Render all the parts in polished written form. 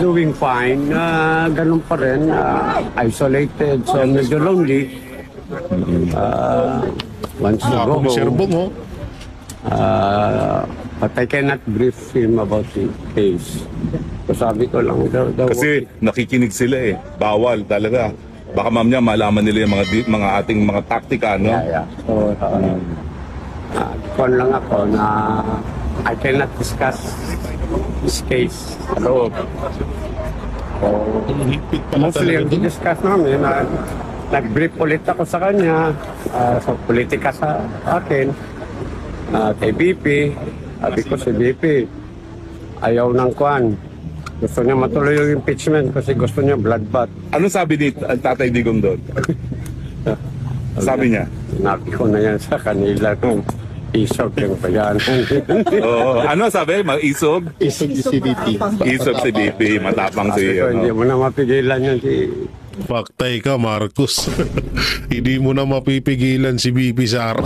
doing fine. Ganun pa rin. Isolated, so medyo lonely. Once you go home, but I cannot brief him about the case. So sabi ko lang daw. Kasi nakikinig sila eh. Bawal talaga. Baka mamaya malaman nila yung mga ating mga taktika, no? Yeah. So, kon lang ako na I cannot discuss this case at all. So, mostly ang discuss namin, nag-brief ulit ako sa kanya, sa politika sa akin, kay BP. Sabi ko si BP, ayaw ng kwan. Gusto niya matuloy yung impeachment kasi gusto niya bloodbath. Ano sabi ni Tatay Digong doon? Sabi niya? Sinabi ko na yan sa kanila kung isog yung bayanan. Ano sabi? Isog? Isog si BP. Isog si BP. Matapang si... Hindi mo na mapigilan yan si... Paktay ka, Marcos. Hindi mo na mapipigilan si BP Sara.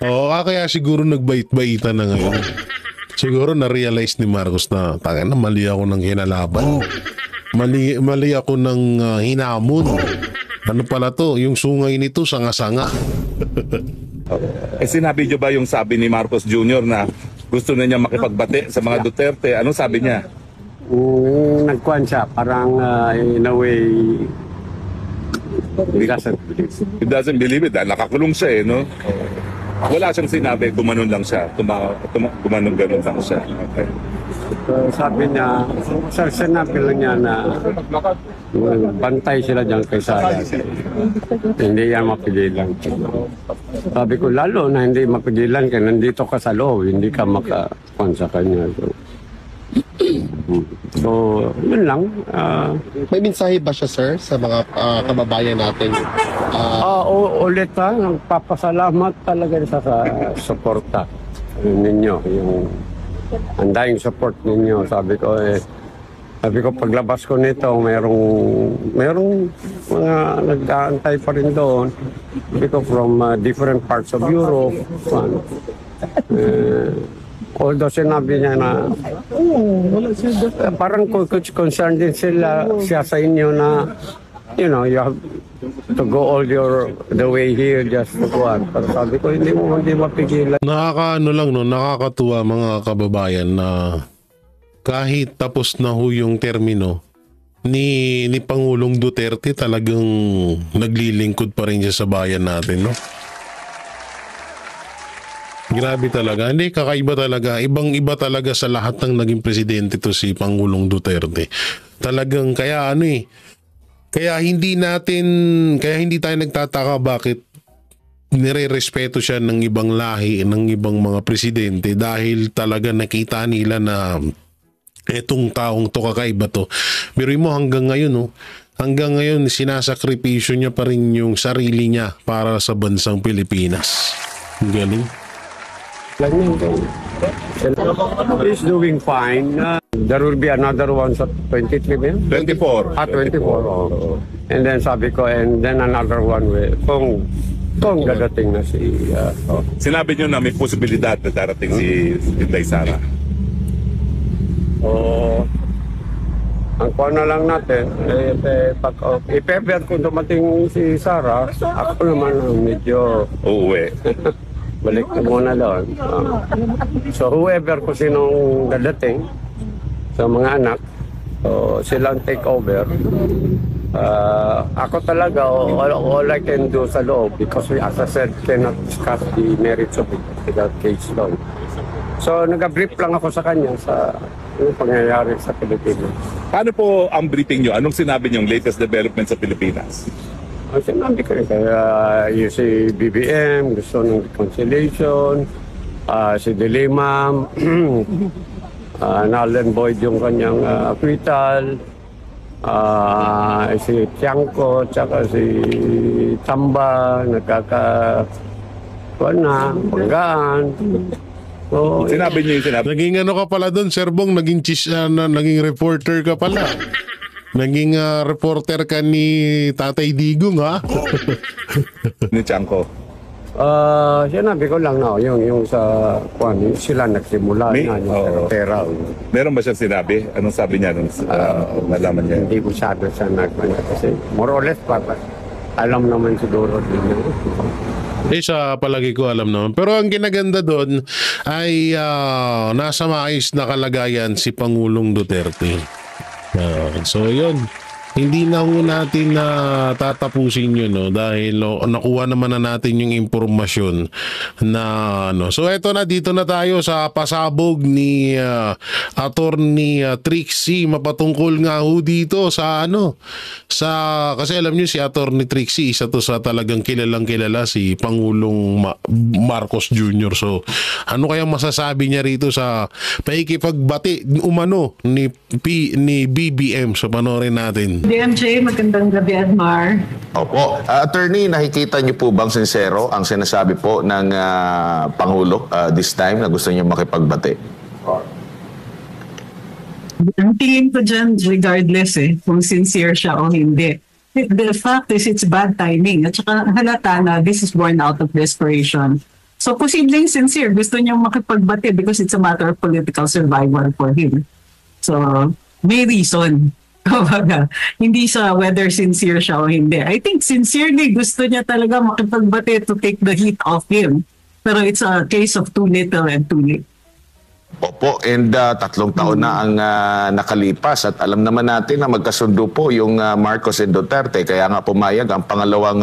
Kaya siguro nagbait-baitan na ngayon. Siguro na-realize ni Marcos na mali ako ng hinalaban. Mali ako ng hinamon. Ano pala to? Yung sungay nito, sanga-sanga. Sinabi niyo ba yung sabi ni Marcos Jr. na gusto na niya makipagbate sa mga Duterte? Anong sabi niya? Nagkuhan siya, parang in a way, He doesn't believe it. Nakakulong siya eh, no? Wala siyang sinabi, gumanon lang siya. Gumanon ganun lang siya. Okay. So, sabi niya, sinabi lang niya na bantay sila dyan kay Sara. Hindi yan mapigilan. Sabi ko, lalo na hindi mapigilan ka, nandito ka sa loob, hindi ka makakuhan sa kanya. So, yun lang. May mensahe ba siya, sir, sa mga kababayan natin? Ulit nagpapasalamat talaga sa suporta ninyo. Yung andayang support ninyo. Sabi ko, paglabas ko nito, merong mga nag-aantay pa rin doon. Sabi ko, from different parts of Europe. Although sinabi niya na parang concerned din siya sa inyo na you have to go all the way here just to go on. Pero sabi ko, hindi mapigilan. Nakakatuwa mga kababayan na kahit tapos na ho yung termino ni Pangulong Duterte, talagang naglilingkod pa rin siya sa bayan natin, no? Grabe talaga. Hindi, kakaiba talaga. Ibang-iba talaga sa lahat ng naging presidente to si Pangulong Duterte. Talagang kaya kaya hindi tayo nagtataka bakit nire-respeto siya ng ibang lahi, ng ibang mga presidente dahil talaga nakita nila na etong taong to kakaiba to. Pero mo hanggang ngayon sinasakripisyo niya pa rin yung sarili niya para sa bansang Pilipinas. Galing. He's doing fine. There will be another one sa 23 ba yun? 24. 24. And then sabi ko, and then another one kung dadating na si... Sinabi niyo na may posibilidad na darating si Inday Sara. Ang kuha na lang natin, if-ever kung dumating si Sara, ako naman medyo... Uuwi. Balik na muna doon. So whoever kung sinong dadating sa mga anak, so silang take over. Ako talaga, all I can do sa loob because we, as I said, cannot discuss the merits of the case doon. So nag-brief lang ako sa kanya sa pangyayari sa Pilipinas. Paano po ang briefing nyo? Anong sinabi niyong latest development sa Pilipinas? Sinabi ko rin kaya yung si BBM gusto ng reconciliation, si Dilimam, null and void yung kanyang acquittal, si Tiangco, tsaka si Tamba, panggaan. So, Sinabi niyo yung sinabi. Naging ka pala doon, Sir Bong, naging reporter ka pala. Naging reporter ka ni Tatay Digong, ha? Ni Tiangco. Sinabi ko lang na yung sa kwan, sila nagsimula May- na yung oo. pera. Meron ba siyang sinabi? Anong sabi niya nung nalaman niya? Hindi ko masyado siya kasi more or less alam naman siguro din yun. Sa palagi ko alam naman. Pero ang kinaganda doon ay nasa maayos na kalagayan si Pangulong Duterte. So yun. Hindi na ho natin na tatapusin yun, no, dahil nakuha naman na natin yung impormasyon na ano. So eto na, dito na tayo sa pasabog ni Attorney Trixie, mapatungkol nga ho dito sa kasi alam niyo si Attorney Trixie, isa to sa talagang kilalang kilala si Pangulong Marcos Jr. So ano kayang masasabi niya rito sa pakikipagbati umano ni BBM? So panoorin natin. DMJ, magandang gabi, Admar. Opo. Attorney, nakikita niyo po bang sincero ang sinasabi po ng Pangulo this time na gusto niyo makipagbati? Ang tingin ko dyan, regardless kung sincere siya o hindi. The fact is, it's bad timing. At saka halata na this is born out of desperation. So, posibleng sincere. Gusto niyang makipagbati because it's a matter of political survival for him. So, may reason. Kumbaga, hindi sa whether sincere siya o hindi. I think sincerely gusto niya talaga makipagbati to take the heat off him. Pero it's a case of too little and too late. Opo, and 3 taon na ang nakalipas at alam naman natin na magkasundo po yung Marcos and Duterte, kaya nga pumayag ang pangalawang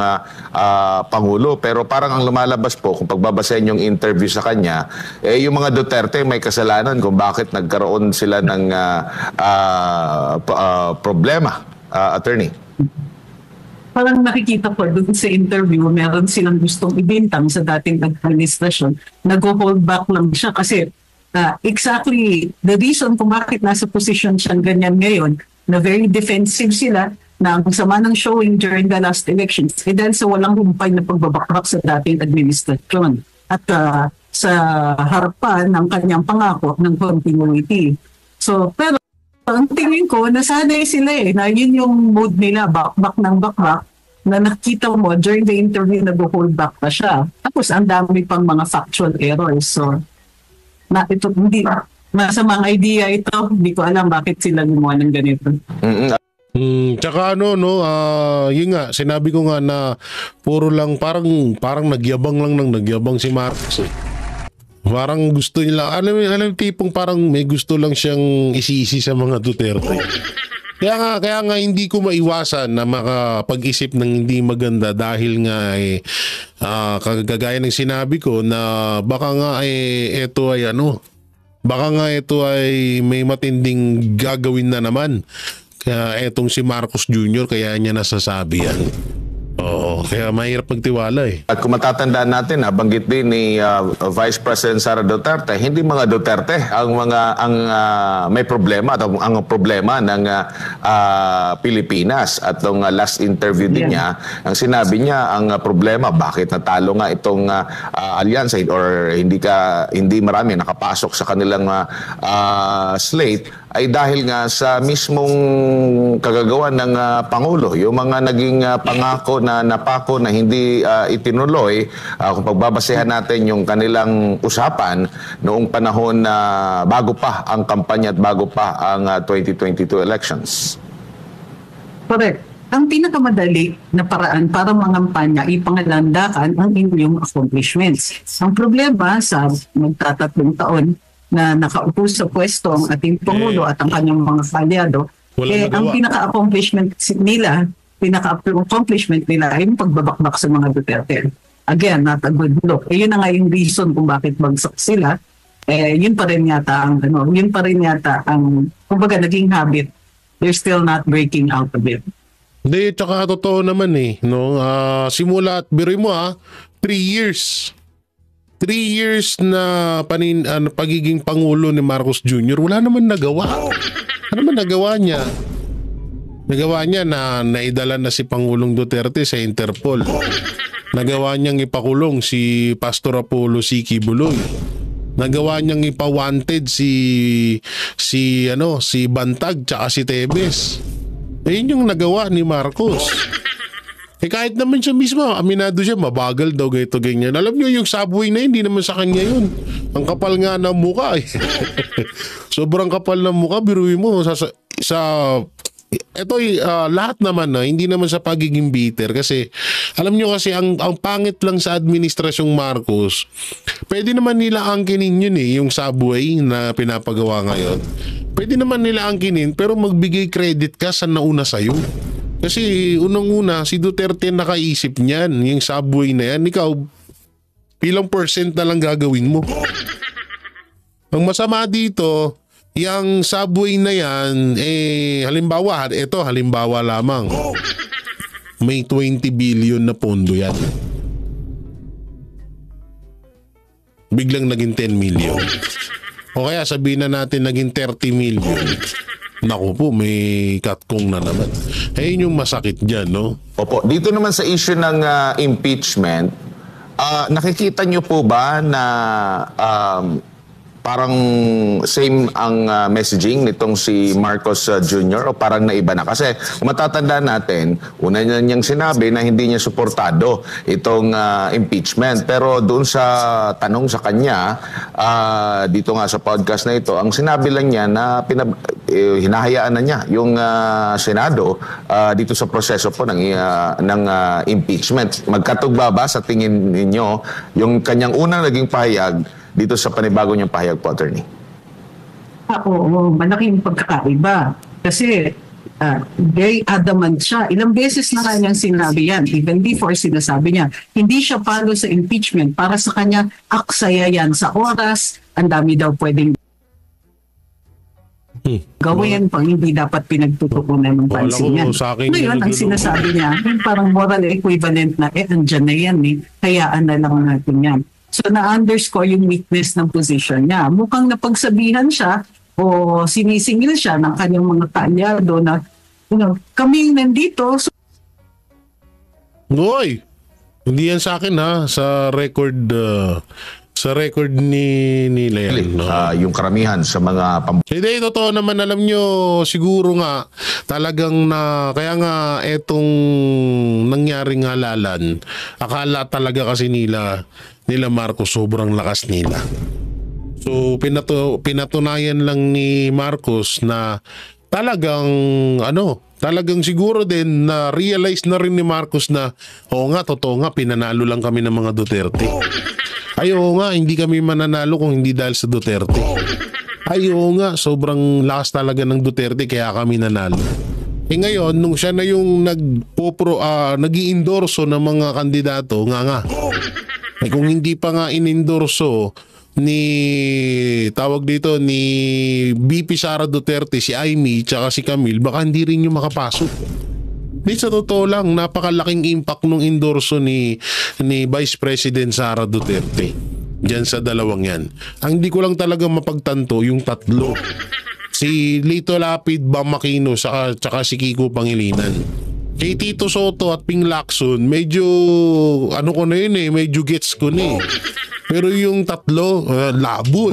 Pangulo. Pero parang ang lumalabas po, kung pagbabasahin yung interview sa kanya, yung mga Duterte may kasalanan kung bakit nagkaroon sila ng problema, Attorney. Parang nakikita ko doon sa interview, meron silang gustong ibintang sa dating administrasyon. Nag-hold back lang siya kasi exactly the reason kung bakit nasa position siyang ganyan ngayon, na very defensive sila, na ang sama ng showing during the last elections, dahil sa walang humpay na pagbabakrak sa dating administrasyon at sa harapan ng kanyang pangako ng continuity. So, pero ang tingin ko, nasanay sila na yun yung mood nila, bakbak ng bakbak, na nakita mo during the interview nag-hold back pa siya. Tapos ang dami pang mga factual errors. So, ito hindi masamang idea ito. Hindi ko alam bakit sila gumawa ng ganito. Tsaka yun nga, sinabi ko nga na puro lang parang nagyabang lang ng nagyabang si Marcos. Parang gusto nila, alam tipong parang may gusto lang siyang isi-isi sa mga Duterte. Kaya nga hindi ko maiwasan na makapag-isip ng hindi maganda dahil nga kagaya ng sinabi ko na baka nga ito ay may matinding gagawin na naman. Kaya etong si Marcos Jr. kaya niya nasasabi yan. Oo, kaya mahirap magtiwala At kung matatandaan natin, banggit din ni Vice President Sara Duterte, hindi mga Duterte ang may problema at ang problema ng Pilipinas. At nung last interview din niya, ang sinabi niya, ang problema, bakit natalo nga itong alyansa or hindi marami nakapasok sa kanilang slate, ay dahil nga sa mismong kagagawan ng Pangulo, yung mga naging pangako na napako na hindi itinuloy, kung pagbabasehan natin yung kanilang usapan noong panahon na bago pa ang kampanya at bago pa ang 2022 elections. Correct. Ang pinakamadali na paraan para mangampanya ipangalandakan ang inyong accomplishments. Ang problema sa magtatatlong taon na nakaupo sa pwesto ang ating Pangulo at ang kanyang mga kalyado, ang pinaka-accomplishment nila ay yung pagbabakbak sa mga Duterte. Again, not a good look. Yun na nga yung reason kung bakit bagsak sila. Yun pa rin yata ang kumbaga naging habit. They're still not breaking out of it. Hindi, tsaka totoo naman simula at biruin mo 3 years. 3 years na pagiging Pangulo ni Marcos Jr. Wala naman nagawa. Ano naman nagawa niya? Nagawa niya na naidala na si Pangulong Duterte sa Interpol. Nagawa niyang ipakulong si Pastor Apollo Siki Buloy. Nagawa niyang ipa-wanted si Bantag tsaka si Tebes. Ayun yung nagawa ni Marcos. Kahit naman siya mismo, aminado siya, mabagal daw, ganito, ganyan. Alam niyo, yung subway na yun, hindi naman sa kanya yun. Ang kapal nga ng mukha eh. Sobrang kapal ng mukha, biruin mo. Ito lahat naman na hindi naman sa pagiging bitter kasi alam nyo kasi ang pangit lang sa administrasyong Marcos, pwede naman nila angkinin yun yung subway na pinapagawa ngayon. Pwede naman nila angkinin pero magbigay credit ka sa nauna sa'yo. Kasi unang-una, si Duterte nakaisip niyan, yung subway na yan. Ikaw, ilang % na lang gagawin mo. Ang masama dito, yung subway na yan, halimbawa lamang, may 20 billion na pondo yan. Biglang naging 10 million. O kaya sabihin na natin naging 30 million. Naku po, may katkong na naman. Yun yung masakit dyan, no? Opo, dito naman sa issue ng impeachment, nakikita nyo po ba na parang same ang messaging nitong si Marcos Jr. o parang naiba na? Kasi kung matatanda natin, una niya niyang sinabi na hindi niya suportado itong impeachment. Pero doon sa tanong sa kanya, dito nga sa podcast na ito, ang sinabi lang niya na hinahayaan na niya yung Senado dito sa proseso po ng impeachment. Magkatugba ba sa tingin ninyo yung kanyang unang naging pahayag dito sa panibago niyang pahayag po, Attorney? Oo, malaking pagkakaiba. Kasi very adamant siya. Ilang beses na kanyang sinabi yan, even before sinasabi niya, hindi siya palo sa impeachment. Para sa kanya, aksaya yan sa oras, ang dami daw pwedeng gawin pang hindi dapat pinagtutukunan ng pansin yan. Ngayon, ang sinasabi niya, yung parang moral equivalent na, andyan na yan hayaan na lang natin yan. So na-underscore yung weakness ng position niya. Mukhang napagsabihan siya o sinisingil siya ng kanyang mga kaalyado na kami nandito. Hoy! Hindi yan sa akin ha. Sa record ni Leon. Yung karamihan sa mga Hindi, totoo naman, alam nyo, siguro nga, talagang kaya nga etong nangyaring halalan, akala talaga kasi nila Marcos sobrang lakas nila. So, pinatunayan lang ni Marcos na talagang siguro din na realize na rin ni Marcos na, oo nga, totoo nga, pinanalo lang kami ng mga Duterte. Ay, oo nga, hindi kami mananalo kung hindi dahil sa Duterte. Ay, oo nga, sobrang lakas talaga ng Duterte kaya kami nanalo. Ngayon, nung siya na yung nag-i-endorso ng mga kandidato, nga. Kung hindi pa nga in-endorso ni VP Sara Duterte, si Amy, tsaka si Camille, baka hindi rin yung makapasok. Di sa totoo lang, napakalaking impact nung endorso ni Vice President Sara Duterte diyan sa dalawang yan. Ang di ko lang talaga mapagtanto yung tatlo. Si Lito Lapid, Bam Aquino, tsaka si Kiko Pangilinan. Kay Tito Soto at Ping Lacson, medyo medyo gets ko na Pero yung tatlo, labo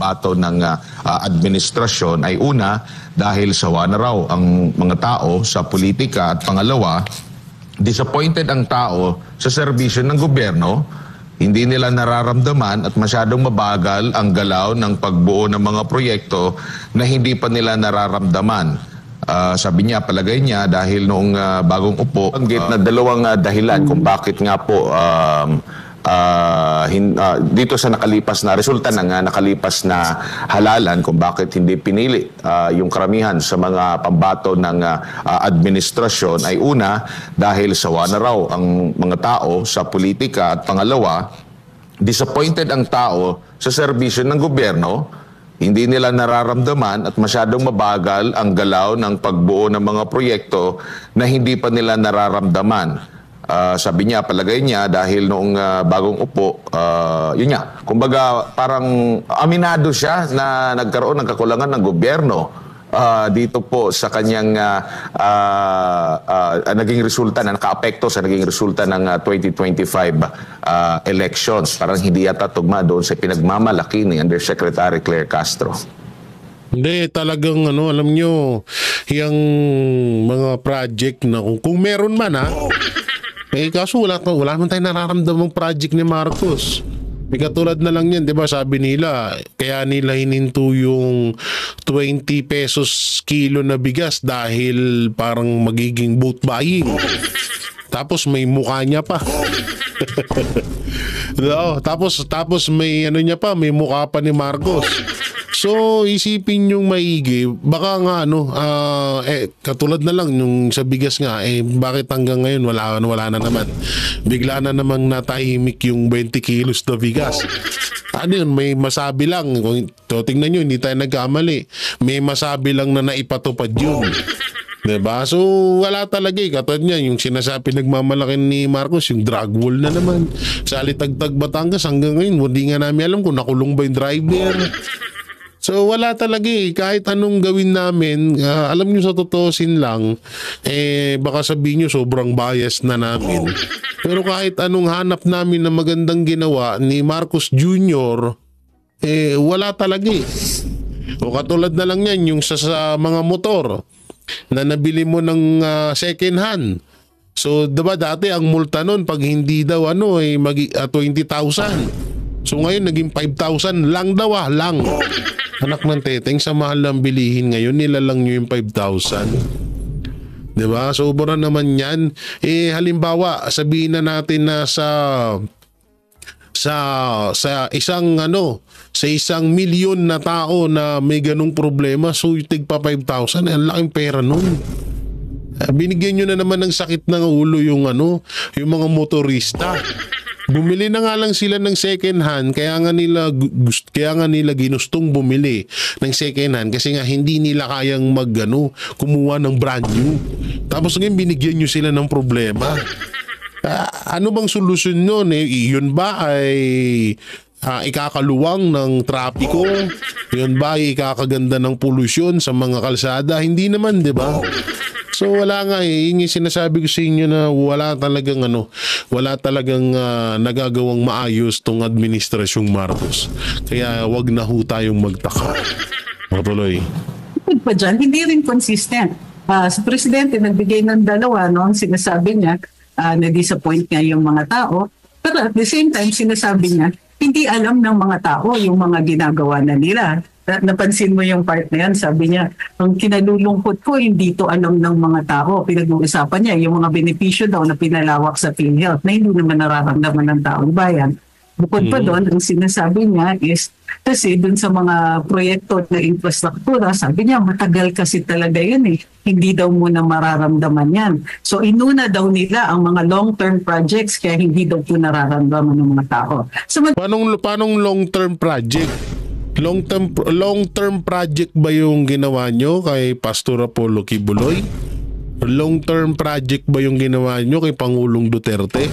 bato ng administrasyon ay una, dahil sawa na raw ang mga tao sa politika, at pangalawa, disappointed ang tao sa serbisyo ng gobyerno. Hindi nila nararamdaman at masyadong mabagal ang galaw ng pagbuo ng mga proyekto na hindi pa nila nararamdaman. Sabi niya, palagay niya, dahil noong bagong upo, na dalawang dahilan kung bakit nga po dito sa nakalipas na resulta ng nakalipas na halalan kung bakit hindi pinili yung karamihan sa mga pambato ng administrasyon ay una, dahil sawa na raw ang mga tao sa politika, at pangalawa, disappointed ang tao sa serbisyo ng gobyerno. Hindi nila nararamdaman at masyadong mabagal ang galaw ng pagbuo ng mga proyekto na hindi pa nila nararamdaman. Sabi niya, palagay niya, dahil noong bagong upo, yun nga, kumbaga parang aminado siya na nagkaroon ng kakulangan ng gobyerno dito po sa kanyang naging resulta, na nakaapekto sa naging resulta ng 2025 elections. Parang hindi yata tugma doon sa pinagmamalaki ni Undersecretary Claire Castro. Hindi, talagang ano, alam nyo, yung mga project na kung meron man kaso wala naman tayong nararamdamang project ni Marcos. May katulad na lang yan, di ba sabi nila, kaya nila hininto yung 20 pesos kilo na bigas dahil parang magiging vote buying. Tapos may mukha niya pa. No, tapos may ano niya pa, may mukha pa ni Marcos. So isipin yung maigi, baka nga katulad na lang nung sa bigas nga, bakit hanggang ngayon wala na naman. Bigla na namang natahimik yung 20 kilos na bigas. Ano yun, may masabi lang, kung tingnan nyo, hindi tayo nagkamali, may masabi lang na naipatupad yun. Diba? So wala talaga katulad niya yung sinasabi nagmamalaki ni Marcos, yung drug wall na naman sa Alitagtag, Batangas. Hanggang ngayon hindi nga namin alam kung nakulong ba yung driver. So wala talaga kahit anong gawin namin, alam nyo sa totosin lang, baka sabihin nyo sobrang bias na namin. Pero kahit anong hanap namin na magandang ginawa ni Marcos Jr., wala talaga O katulad na lang yan, yung sa mga motor na nabili mo ng second hand. So diba dati ang multa nun pag hindi daw 20,000. So ngayon naging 5,000 lang daw lang. Anak ng teteng, sa mahal ng bilihin ngayon, nilalang nyo yung 5,000. Diba? Sobra naman yan. Halimbawa, sabihin na natin na sa isang sa 1 milyon na tao na may ganung problema, so tig pa 5,000, ang laking pera nun. Binigyan nyo na naman ng sakit ng ulo yung mga motorista. Bumili na nga lang sila ng second hand, kaya nga nila ginustong bumili ng second hand kasi nga hindi nila kayang kumuha ng brand new. Tapos ngayon binigyan nyo sila ng problema. Ano bang solusyon nun? Yun ba ay ikakaluwang ng trapiko? Yun ba ay ikakaganda ng polusyon sa mga kalsada? Hindi naman, di ba? So wala nga yung sinasabi ko sa inyo na wala talagang nagagawang maayos tong administrasyong Marcos. Kaya wag na ho tayong magtaka. Matuloy. Pa dyan, hindi rin consistent. Sa presidente, nagbigay ng 2, ang sinasabi niya, na-disappoint niya yung mga tao. Pero at the same time, sinasabi niya, hindi alam ng mga tao yung mga ginagawa na nila. Napansin mo yung part na yan, sabi niya, ang kinalulungkot ko, hindi to alam ng mga tao. Pinag-uusapan niya, yung mga benepisyo daw na pinalawak sa PhilHealth na hindi naman nararamdaman ng taong bayan. Bukod pa doon, ang sinasabi niya is, kasi doon sa mga proyekto na infrastruktura, sabi niya, matagal kasi talaga yun Hindi daw muna mararamdaman yan. So inuna daw nila ang mga long-term projects kaya hindi daw po nararamdaman ng mga tao. So, Paanong long-term project? Long-term project ba yung ginawa nyo kay Pastor Apollo Kibuloy? Long-term project ba yung ginawa nyo kay Pangulong Duterte?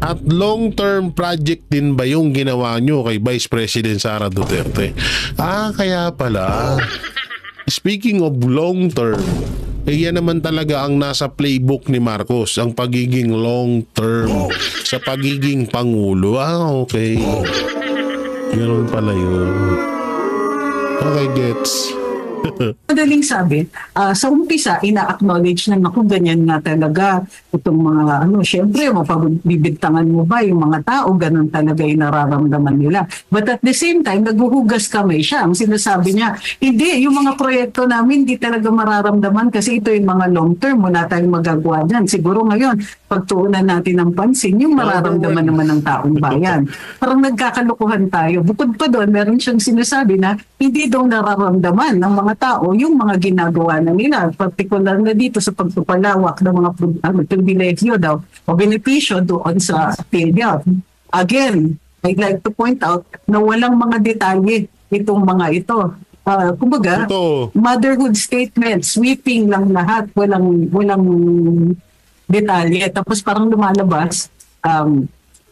At long-term project din ba yung ginawa nyo kay Vice President Sara Duterte? Kaya pala. Speaking of long-term, yan naman talaga ang nasa playbook ni Marcos, ang pagiging long-term sa pagiging Pangulo. Okay. Ganoon pala yun. Okay, gets. Madaling sabi, sa umpisa, ina-acknowledge na naku, ganyan nga talaga itong mga syempre, mapabibigtangan mo ba yung mga tao, ganun talaga yung nararamdaman nila. But at the same time, naghuhugas kamay siya. Ang sinasabi niya, hindi, yung mga proyekto namin, hindi talaga mararamdaman kasi ito yung mga long term, wala tayong magagawa dyan. Siguro ngayon, pagtuunan natin ng pansin, yung mararamdaman naman ng taong bayan. Parang nagkakalukuhan tayo. Bukod pa doon, meron siyang sinasabi na hindi daw nararamdaman ng mga tao yung mga ginagawa na nila, particular na dito sa pagpapalawak ng mga pribilehyo daw o benepisyo doon sa PhilHealth. Again, I'd like to point out na walang mga detalye itong mga ito. Kumbaga, motherhood statement, sweeping lang lahat, walang detalye. Tapos parang lumalabas,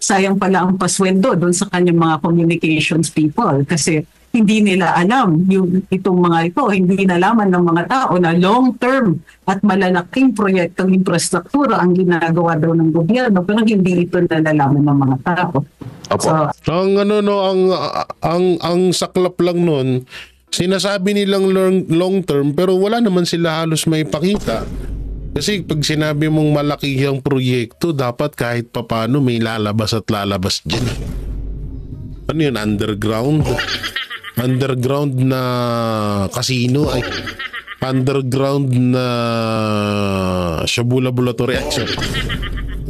sayang pala ang pasweldo doon sa kanyang mga communications people kasi hindi nila alam itong mga ito, hindi nalaman ng mga tao na long-term at malalaking proyektong infrastruktura ang ginagawa daw ng gobyerno pero hindi ito nalalaman ng mga tao. Opo. So, ang saklap lang nun, Sinasabi nilang long term pero wala naman sila halos may pakita. Kasi pag sinabi mong malaki ang proyekto, dapat kahit papano may lalabas at lalabas dyan. Ano yun? Underground? Underground na casino? Ay, underground na Shabu Laboratory Action.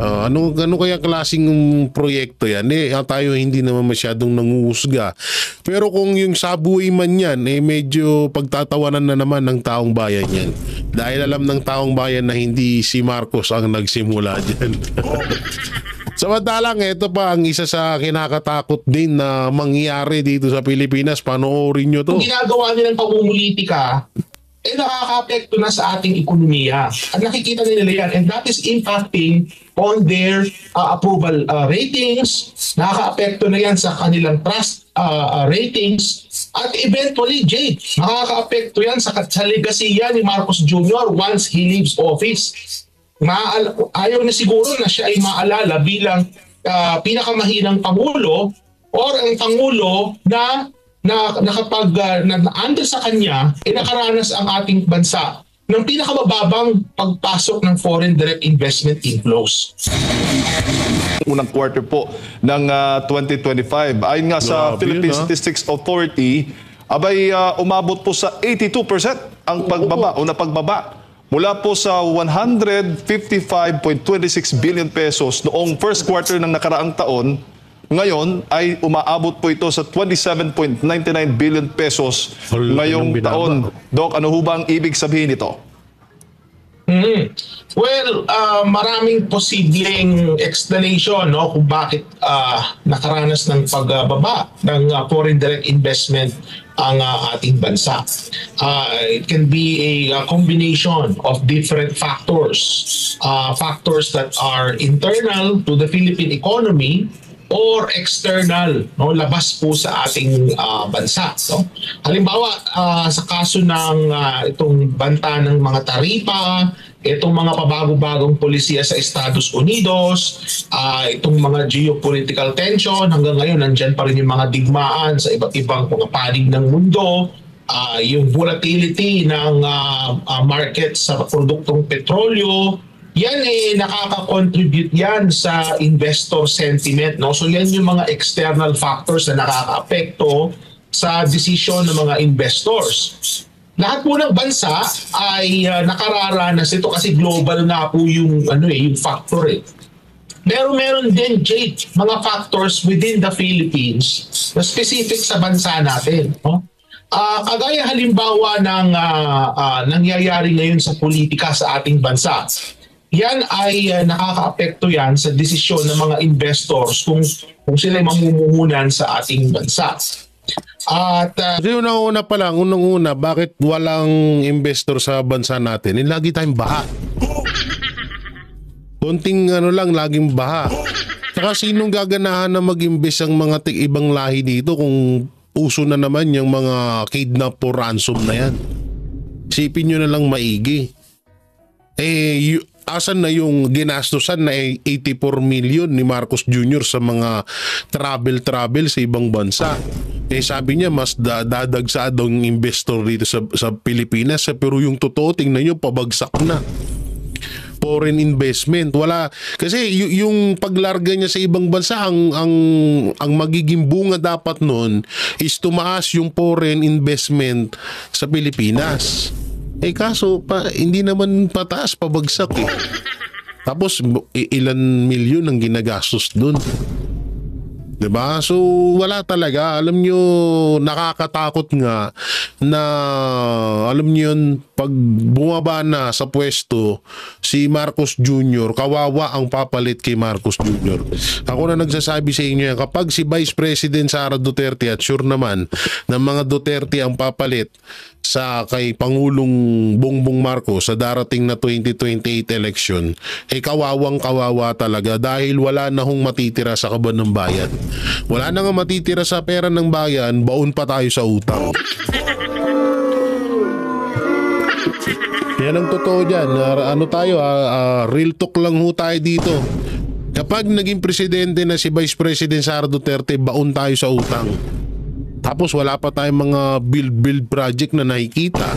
Ano kaya klaseng proyekto yan? Tayo hindi naman masyadong nanguhusga. Pero kung yung sabuhay man yan, medyo pagtatawanan na naman ng taong bayan yan. Dahil alam ng taong bayan na hindi si Marcos ang nagsimula dyan. Samantalang ito pa ang isa sa kinakatakot din na mangyari dito sa Pilipinas. Panoorin nyo to. Kung ginagawa nilang pamumulitika, nakaka-apekto na sa ating ekonomiya. At nakikita nila yan, and that is impacting on their approval ratings. Nakaka-apekto na yan sa kanilang trust ratings. At eventually, Jay, nakaka-apekto yan sa legacy yan ni Marcos Jr. once he leaves office. Ayaw na siguro na siya ay maalala bilang pinakamahinang Pangulo or ang Pangulo na kapag under sa kanya, nakaranas ang ating bansa ng pinakamababang pagpasok ng foreign direct investment inflows. Unang quarter po ng 2025. Ayon nga sa Philippine Statistics Authority, umabot po sa 82% ang pagbaba mula po sa 155.26 billion pesos noong first quarter ng nakaraang taon. Ngayon ay umaabot po ito sa 27.99 billion pesos ngayong taon. Doc, ano ho ba ang ibig sabihin nito? Well, maraming posibleng explanation kung bakit nakaranas ng pagbaba ng foreign direct investment ang ating bansa. It can be a combination of different factors. Factors that are internal to the Philippine economy or external, labas po sa ating bansa. Halimbawa, sa kaso ng itong banta ng mga taripa, itong mga pabago-bagong polisiya sa Estados Unidos, itong mga geopolitical tension, hanggang ngayon nandyan pa rin yung mga digmaan sa iba't ibang mga panig ng mundo, yung volatility ng market sa produktong petrolyo, yan nakaka-contribute yan sa investor sentiment. So yan yung mga external factors na nakaka-apekto sa desisyon ng mga investors. Lahat po ng bansa ay nakararanas ito kasi global na po yung, yung factor. Pero meron din, Jade, mga factors within the Philippines na specific sa bansa natin. Kagaya halimbawa ng nangyayari ngayon sa politika sa ating bansa. Yan ay nakaka-apekto yan sa desisyon ng mga investors kung sila mamumuhunan sa ating bansa. At unang-una pa lang, unang-una, bakit walang investor sa bansa natin? Lagi tayong baha. Konting laging baha. Saka sinong gaganahan na mag-invest ang mga ibang lahi dito kung uso na naman yung mga kidnap o ransom na yan? Sipin nyo na lang maigi. Asan na yung ginastusan na 84 million ni Marcos Jr. sa mga travel sa ibang bansa? Sabi niya mas dadagsa daw ng investor dito sa Pilipinas, pero yung totoo tingnan niyo pabagsak na. Foreign investment wala kasi yung paglarga niya sa ibang bansa ang magiging bunga dapat noon is tumaas yung foreign investment sa Pilipinas. Kaso hindi naman pataas, pabagsak Tapos ilan milyon ang ginagastos doon. Diba? So wala talaga. Alam nyo, nakakatakot nga na alam nyo yun, pag bumaba na sa pwesto si Marcos Jr., kawawa ang papalit kay Marcos Jr. Ako na nagsasabi sa inyo, kapag si Vice President Sara Duterte, at sure naman na mga Duterte ang papalit sa kay Pangulong Bongbong Marcos sa darating na 2028 election, kawawang-kawawa talaga dahil wala na hong matitira sa kaban ng bayan. Wala na nga matitira sa pera ng bayan, baon pa tayo sa utang. Yan ang totoo dyan. Real talk lang ho tayo dito. Kapag naging presidente na si Vice President Sara Duterte, baon tayo sa utang. Tapos wala pa tayong mga build project na nakikita.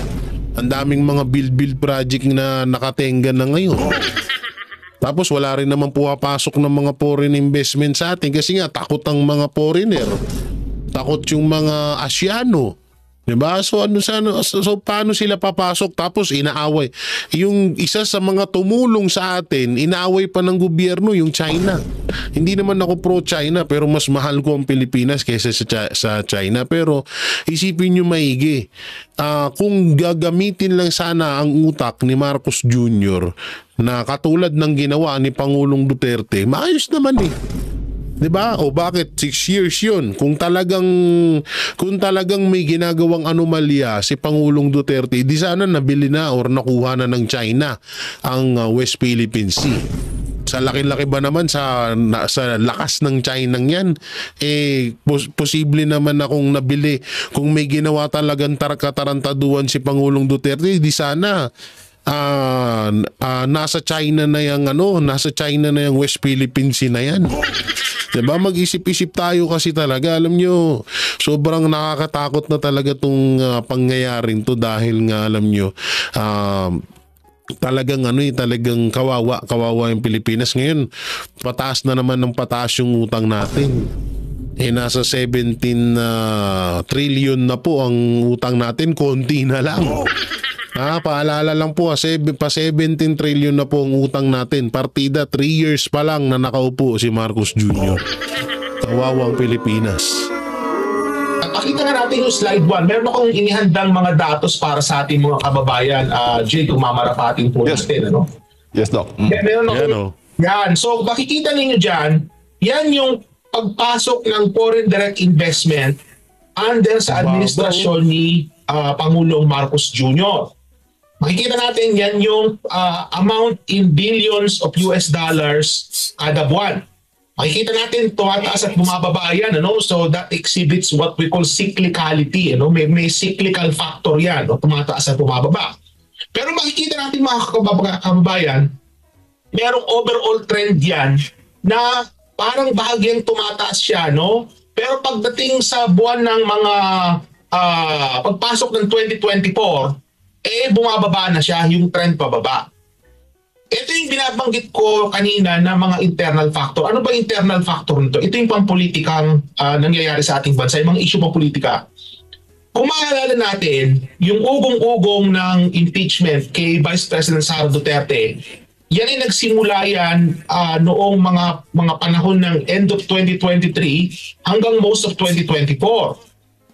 Ang daming mga build project na nakatenga na ngayon. Tapos wala rin naman pumapasok ng mga foreign investment sa atin kasi nga takot ang mga foreigner. Takot yung mga Asyano. Diba? So paano sila papasok tapos inaaway? Yung isa sa mga tumulong sa atin, inaaway pa ng gobyerno yung China. Hindi naman ako pro-China pero mas mahal ko ang Pilipinas kaysa sa China. Pero isipin nyo maigi, kung gagamitin lang sana ang utak ni Marcos Jr. na katulad ng ginawa ni Pangulong Duterte, maayos naman eh. 'Di ba? O bakit 6 years 'yun? Kung talagang may ginagawang anomalya si Pangulong Duterte, di sana nabili na or nakuha na ng China ang West Philippine Sea. Sa laki-laki ba naman sa lakas ng China yan, posible naman akong nabili kung may ginawa talagang katarantaduhan si Pangulong Duterte, di sana nasa China na yung West Philippine Sea na yan. Diba? Mag-isip-isip tayo kasi talaga. Alam nyo, sobrang nakakatakot na talaga itong pangyayaring to dahil nga alam nyo, talagang kawawa yung Pilipinas. Ngayon, pataas na naman ng pataas yung utang natin. Nasa 17 trillion na po ang utang natin, konti na lang. Paalala lang po, pa 17 trillion na po ang utang natin. Partida 3 years pa lang na nakaupo si Marcos Jr. Kawawang Pilipinas. Pakita nga natin yung slide 1. Meron akong inihandang mga datos para sa ating mga kababayan. Jay, kung mamarapating po natin. Ano? Yes, Doc. Meron ako. Yan. So, makikita ninyo dyan, yan yung pagpasok ng foreign direct investment under sa administrasyon ni Pangulong Marcos Jr. Makikita natin yan yung amount in billions of US dollars kada buwan. Makikita natin tumataas at bumababa yan. So that exhibits what we call cyclicality. May cyclical factor yan. Tumataas at bumababa. Pero makikita natin mga kababayan, merong overall trend yan na parang bahagyang tumataas siya. Pero pagdating sa buwan ng mga pagpasok ng 2024, bumababa na siya, yung trend pababa. Ito yung binabanggit ko kanina na mga internal factor. Ano ba internal factor nito? Ito yung pampolitikang nangyayari sa ating bansa, yung mga issue pampolitika. Kung maalala natin, yung ugong-ugong ng impeachment kay Vice President Sara Duterte, yan ay nagsimula yan noong mga panahon ng end of 2023 hanggang most of 2024.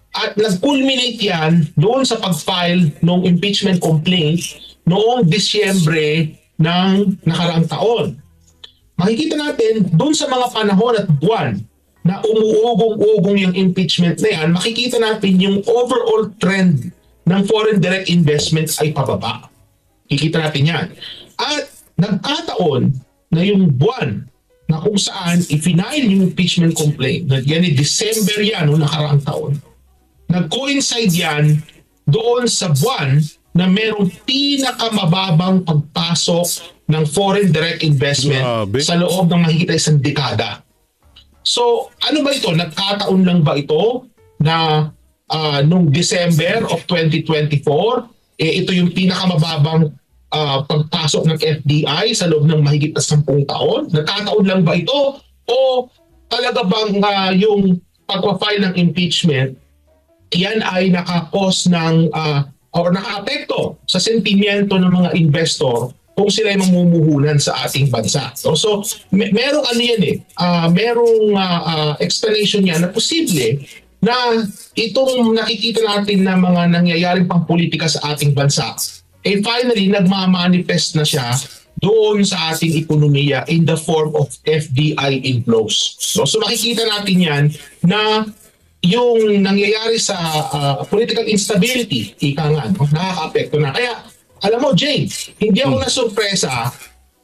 At nag-culminate yan doon sa pag-file ng impeachment complaint noong Disyembre ng nakaraang taon. Makikita natin doon sa mga panahon at buwan na umuugong-ugong yung impeachment na yan, makikita natin yung overall trend ng foreign direct investments ay pababa. Kikita natin yan. At nagkataon na yung buwan na kung saan i-file yung impeachment complaint, yan ay December yan noong nakaraang taon, nag-coincide yan doon sa buwan na merong pinakamababang pagpasok ng foreign direct investment sa loob ng mahigit isang dekada. So, ano ba ito? Nagkataon lang ba ito na nung December of 2024, ito yung pinakamababang pagpasok ng FDI sa loob ng mahigit na 10 taon? Nagkataon lang ba ito? O talaga bang yung pagpa-file ng impeachment, yan ay nakakos ng or nakaapekto sa sentimiento ng mga investor kung sila ay mamumuhunan sa ating bansa. So merong merong explanation niya na posible na itong nakikita natin na mga nangyayaring pangpolitika sa ating bansa, finally nagmamanifest na siya doon sa ating ekonomiya in the form of FDI inflows. So makikita natin yan na yung nangyayari sa political instability, nakaka-apekto na. Kaya, alam mo, Jay, hindi ako na-surpresa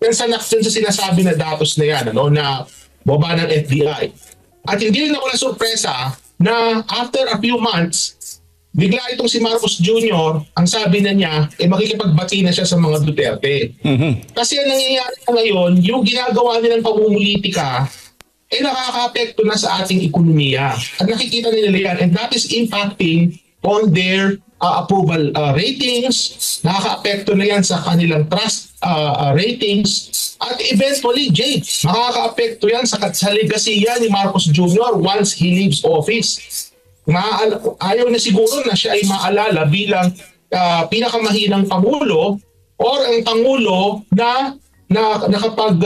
sa sinasabi na datos na yan, na baba ng FDI. At hindi rin ako na-surpresa na after a few months, bigla itong si Marcos Jr., ang sabi na niya, makikipagbati na siya sa mga Duterte. Kasi ang nangyayari na ngayon, yung ginagawa nilang pamumulitika nakaka-apekto na sa ating ekonomiya. At nakikita nila yan, and that is impacting on their approval ratings, nakaka-apekto na yan sa kanilang trust ratings, at eventually, Jay, nakaka-apekto yan sa legasiya ni Marcos Jr. once he leaves office. Ayaw na siguro na siya ay maalala bilang pinakamahinang Pangulo or ang Pangulo na kapag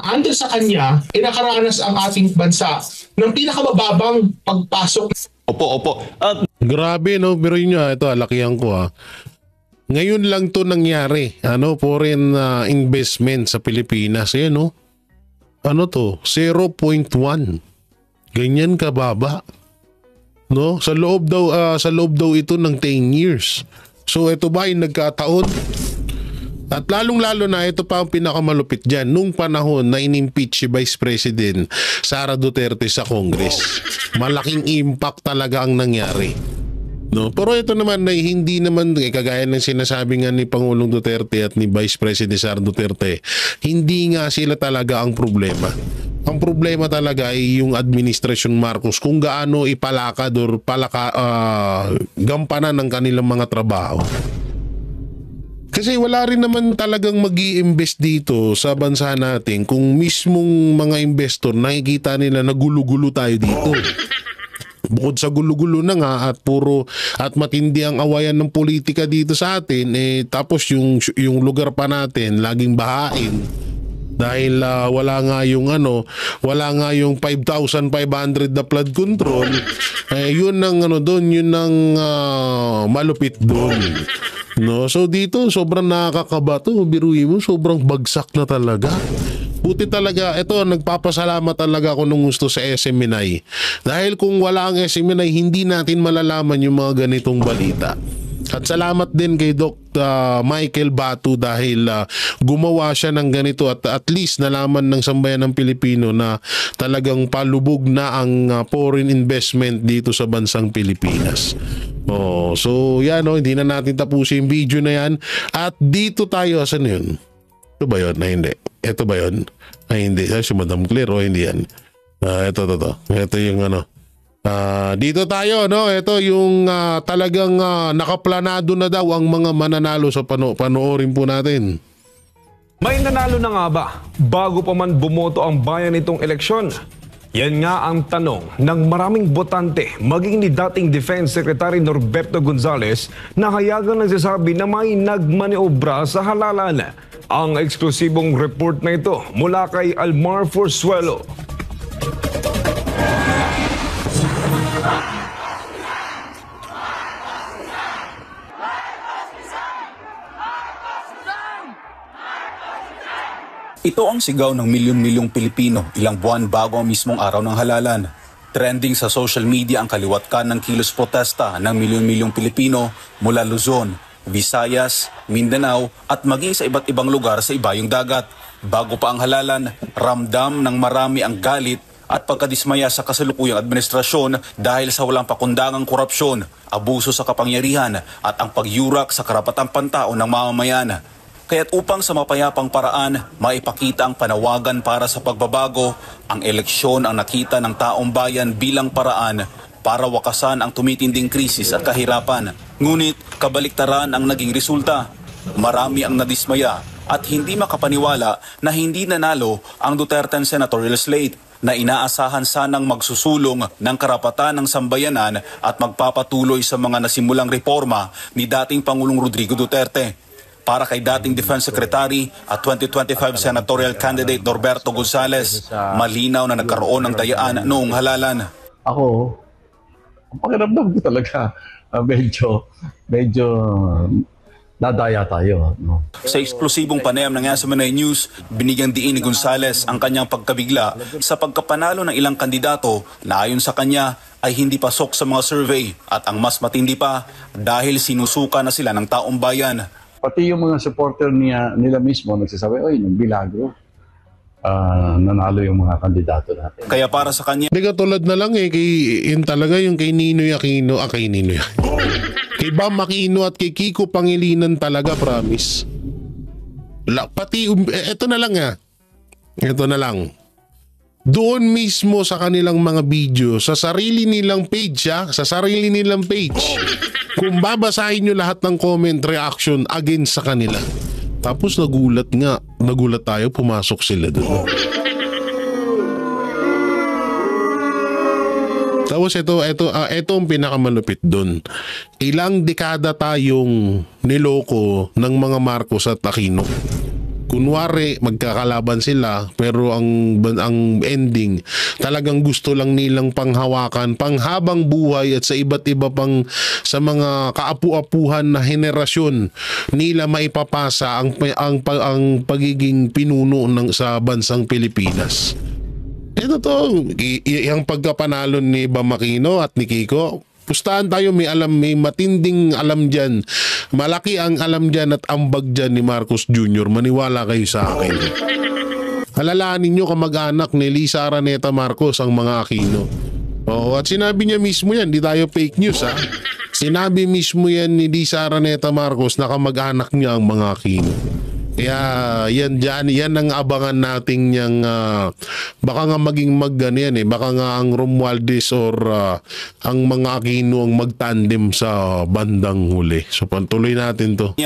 under sa kanya, nakaranas ang ating bansa ng pinakamababang pagpasok. Opo. At Grabe, no? Pero yun nyo, ito, lakihan ko, Ngayon lang to nangyari, foreign investment sa Pilipinas. Yan, no? Ano to? 0.1. Ganyan kababa. No? Sa loob daw ito ng 10 years. So, ito ba yung nagkataon? At lalong-lalo na, ito pa ang pinakamalupit dyan, nung panahon na in-impeach si Vice President Sara Duterte sa Congress. Malaking impact talaga ang nangyari. No? Pero ito naman na hindi naman, kagaya ng sinasabi nga ni Pangulong Duterte at ni Vice President Sara Duterte, hindi nga sila talaga ang problema. Ang problema talaga ay yung administrasyon Marcos, kung gaano ipalakad or gampanan ng kanilang mga trabaho. Kasi wala rin naman talagang mag-i-invest dito sa bansa natin kung mismong mga investor nakikita nila na gulo-gulo tayo dito. Bukod sa gulo-gulo na nga at matindi ang awayan ng politika dito sa atin, tapos yung lugar pa natin laging bahain dahil wala nga yung 5,500 na flood control. Yun ang yun ang malupit doon. No, so dito sobrang nakakaba to, biruin mo, sobrang bagsak na talaga. Buti talaga, ito, nagpapasalamat talaga ako nung gusto sa SMNI. Dahil kung wala ang SMNI, hindi natin malalaman yung mga ganitong balita. At salamat din kay Dr. Michael Batu dahil gumawa siya ng ganito at least nalaman ng sambayan ng Pilipino na talagang palubog na ang foreign investment dito sa bansang Pilipinas. So yan, hindi na natin tapusin yung video na yan. At dito tayo, asan yun? Ito ba yun? Ay, hindi. Ito ba yun? Ay, hindi. Si Madam Claire, hindi yan. Ito. Ito yung dito tayo, no? Ito yung talagang nakaplanado na daw ang mga mananalo sa panoorin po natin. May nanalo na nga ba bago pa man bumoto ang bayan nitong eleksyon? Yan nga ang tanong ng maraming botante, maging ni dating Defense Secretary Norberto Gonzales na hayagang nagsasabi na may nagmaniobra sa halalan. Ang eksklusibong report na ito mula kay Almar Forzuelo. Ito ang sigaw ng milyon-milyong Pilipino ilang buwan bago ang mismong araw ng halalan. Trending sa social media ang kaliwat ng kilos protesta ng milyon-milyong Pilipino mula Luzon, Visayas, Mindanao at maging sa iba't ibang lugar sa ibayong dagat. Bago pa ang halalan, ramdam ng marami ang galit at pagkadismaya sa kasalukuyang administrasyon dahil sa walang pakundangang korupsyon, abuso sa kapangyarihan at ang pagyurak sa karapatang pantao ng mamamayan. Kaya't upang sa mapayapang paraan, maipakita ang panawagan para sa pagbabago, ang eleksyon ang nakita ng taong bayan bilang paraan para wakasan ang tumitinding krisis at kahirapan. Ngunit kabaliktaran ang naging resulta. Marami ang nadismaya at hindi makapaniwala na hindi nanalo ang Duterte senatorial slate na inaasahan sanang magsusulong ng karapatan ng sambayanan at magpapatuloy sa mga nasimulang reforma ni dating Pangulong Rodrigo Duterte. Para kay dating Defense Secretary at 2025 senatorial candidate Norberto Gonzales, malinaw na nagkaroon ng dayaan noong halalan. Ako, ang pakiramdam ko talaga, medyo nadaya tayo. No? Sa eksklusibong panayam ng SMNI News, binigyang diin ni Gonzales ang kanyang pagkabigla sa pagkapanalo ng ilang kandidato na ayon sa kanya ay hindi pasok sa mga survey at ang mas matindi pa dahil sinusuka na sila ng taong bayan. Pati yung mga supporter nila mismo nagsasabi, oy, nung bilagro, nanalo yung mga kandidato natin. Kaya para sa kanya, hindi katulad na lang talaga yung kay Ninoy Aquino, kay Bam Aquino at kay Kiko Pangilinan talaga, promise. Pati, ito na lang. doon mismo sa kanilang mga video, sa sarili nilang page, sa sarili nilang page. Kung babasahin nyo lahat ng comment reaction against sa kanila. Tapos nagulat tayo, pumasok sila doon. Tapos ito ang pinakamalupit doon. Ilang dekada tayong niloko ng mga Marcos at Aquino. Kunwari magkakalaban sila, pero ang ending talagang gusto lang nilang panghawakan panghabang buhay at sa iba't iba pang sa mga kaapu-apuhan na henerasyon nila maipapasa ang pagiging pinuno sa bansang Pilipinas. Ito yung pagkapanalo ni Bam Aquino at ni Kiko. Pustahan tayo, may matinding alam dyan. Malaki ang alam dyan at ambag dyan ni Marcos Jr. Maniwala kayo sa akin. Alalahanin nyo kamag-anak ni Lisa Araneta Marcos ang mga Aquino. At sinabi niya mismo yan, di tayo fake news ha. Sinabi mismo yan ni Lisa Araneta Marcos na kamag-anak niya ang mga Aquino. Kaya yan ang abangan nating niyang baka nga maging baka nga ang Romualdez or ang mga Aquino ang magtandem sa bandang huli. So pantuloy natin to.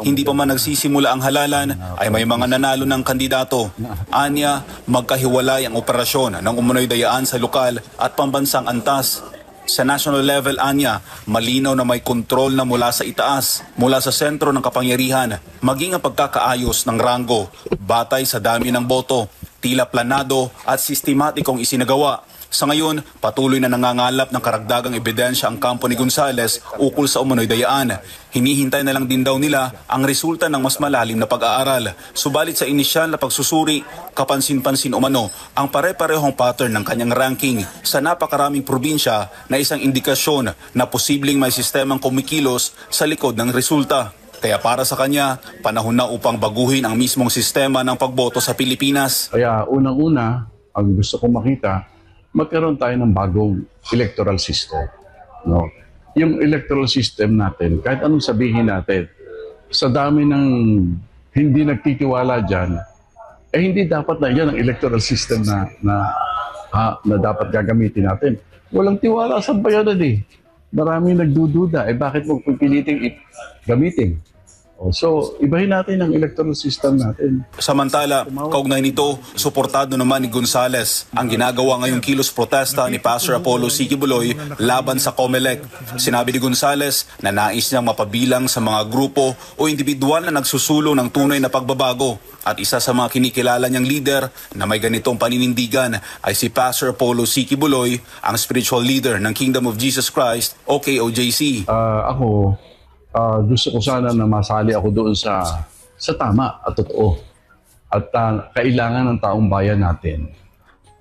Hindi pa man nagsisimula ang halalan ay may mga nanalo ng kandidato. Anya, magkahiwalay ang operasyon ng umunoy dayaan sa lokal at pambansang antas. Sa national level, anya, malinaw na may kontrol na mula sa itaas, mula sa sentro ng kapangyarihan, maging ang pagkakaayos ng ranggo, batay sa dami ng boto, tila planado at sistematikong isinagawa. Sa ngayon, patuloy na nangangalap ng karagdagang ebidensya ang kampo ni Gonzales ukol sa umunoy dayaan. Hinihintay na lang din daw nila ang resulta ng mas malalim na pag-aaral. Subalit sa inisyal na pagsusuri, kapansin-pansin umano ang pare-parehong pattern ng kanyang ranking sa napakaraming probinsya na isang indikasyon na posibleng may sistemang kumikilos sa likod ng resulta. Kaya para sa kanya, panahon na upang baguhin ang mismong sistema ng pagboto sa Pilipinas. Kaya unang-una, ang gusto kong makita, magkaroon tayo ng bagong electoral system. No? Yung electoral system natin, kahit anong sabihin natin, sa dami ng hindi nagtitiwala dyan, hindi dapat na yan ang electoral system na dapat gagamitin natin. Walang tiwala sa bayanan eh. Maraming nagdududa. Bakit mo pipiliting gamitin? So, ibahin natin ang electoral system natin. Samantala, kaugnay nito, suportado naman ni Gonzales ang ginagawa ngayong kilos protesta ni Pastor Apollo C. Quiboloy laban sa COMELEC. Sinabi ni Gonzales na nais niyang mapabilang sa mga grupo o individual na nagsusulong ng tunay na pagbabago. At isa sa mga kinikilala niyang leader na may ganitong paninindigan ay si Pastor Apollo C. Quiboloy, ang spiritual leader ng Kingdom of Jesus Christ o KOJC. Gusto ko sana na masali ako doon sa tama at totoo. At kailangan ng taong bayan natin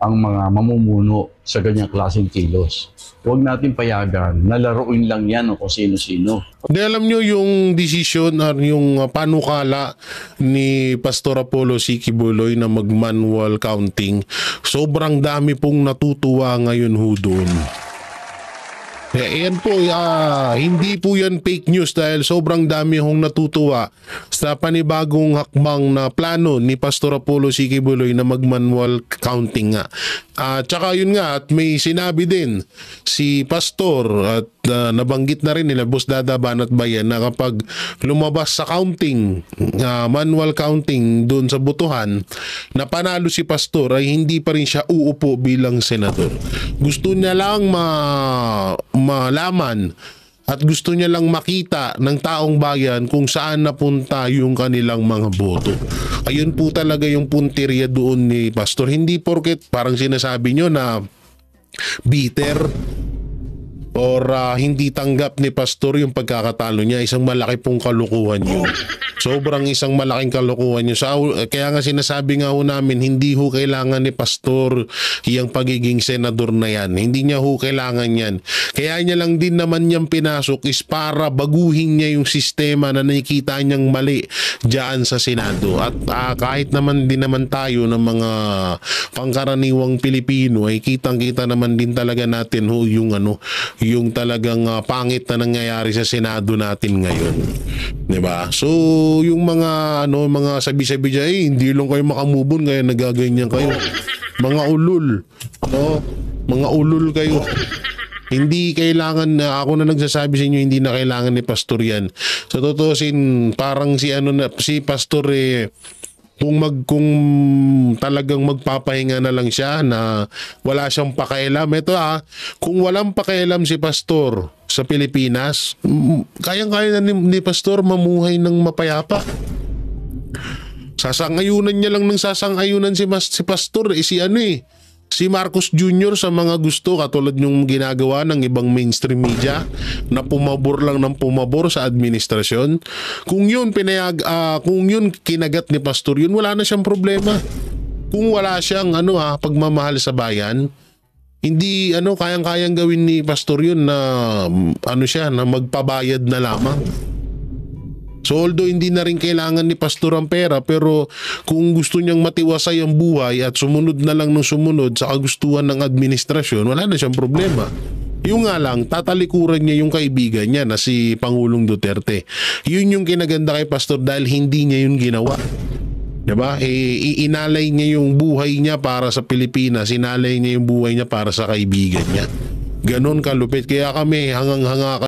ang mga mamumuno sa ganyang klaseng kilos. Huwag natin payagan na laruin lang yan o kung sino-sino. Di alam nyo yung desisyon or yung panukala ni Pastor Apollo C. Quiboloy na mag-manual counting. Sobrang dami pong natutuwa ngayon ho doon. Yan po, hindi po yan fake news dahil sobrang dami hong natutuwa sa panibagong hakbang na plano ni Pastor Apollo C. Quiboloy na mag-manual counting nga. Tsaka yun nga, at may sinabi din si Pastor at nabanggit na rin nila Boss Dada Banat Bayan na kapag lumabas sa counting, manual counting doon sa botohan, na panalo si Pastor ay hindi pa rin siya uupo bilang senador. Gusto niya lang malaman at gusto niya lang makita ng taong bayan kung saan napunta yung kanilang mga boto. Ayun po talaga yung punteriya doon ni Pastor. Hindi porket parang sinasabi nyo na bitter or hindi tanggap ni Pastor yung pagkakatalo niya. Isang malaki pong kalukuhan yun. Sobrang isang malaking kalukuhan yun. Kaya nga sinasabi nga ho namin, hindi ho kailangan ni Pastor yung pagiging senador na yan. Hindi niya ho kailangan yan. Kaya niya lang din naman niyang pinasok is para baguhin niya yung sistema na nakikita niyang mali dyan sa Senado. At kahit naman din naman tayo ng mga pangkaraniwang Pilipino ay kitang-kita naman din talaga natin ho yung talagang pangit na nangyayari sa Senado natin ngayon. 'Di ba? So yung mga sabi-sabi diyan, hindi lang kayo makamove on kaya nagaganyan kayo. Mga ulul. No? Mga ulul kayo. Hindi kailangan na ako na nagsasabi sa inyo, hindi na kailangan ni pastor yan. Sa tutusin, parang si pastor kung talagang magpapahinga na lang siya na wala siyang pakialam. Ito kung walang pakialam si pastor sa Pilipinas, kayang-kaya na ni pastor mamuhay ng mapayapa. Sasang-ayunan niya lang ng sasang-ayunan si pastor si Marcos Jr. sa mga gusto katulad yung ginagawa ng ibang mainstream media na pumabor lang ng pumabor sa administrasyon. Kung yun kinagat ni pastor yun, wala na siyang problema. Kung wala siyang pagmamahal sa bayan, hindi kayang-kayang gawin ni pastor yun na na magpabayad na lamang. So although hindi na rin kailangan ni pastor ang pera, pero kung gusto niyang matiwasay ang buhay at sumunod na lang ng sumunod sa kagustuhan ng administrasyon, wala na siyang problema. Yung nga lang, tatalikuran niya yung kaibigan niya na si Pangulong Duterte. Yun yung kinaganda kay pastor dahil hindi niya yun ginawa. Diba? Inalay niya yung buhay niya para sa Pilipinas, inalay niya yung buhay niya para sa kaibigan niya. Ganon kalupit. Kaya kami hangang-hanga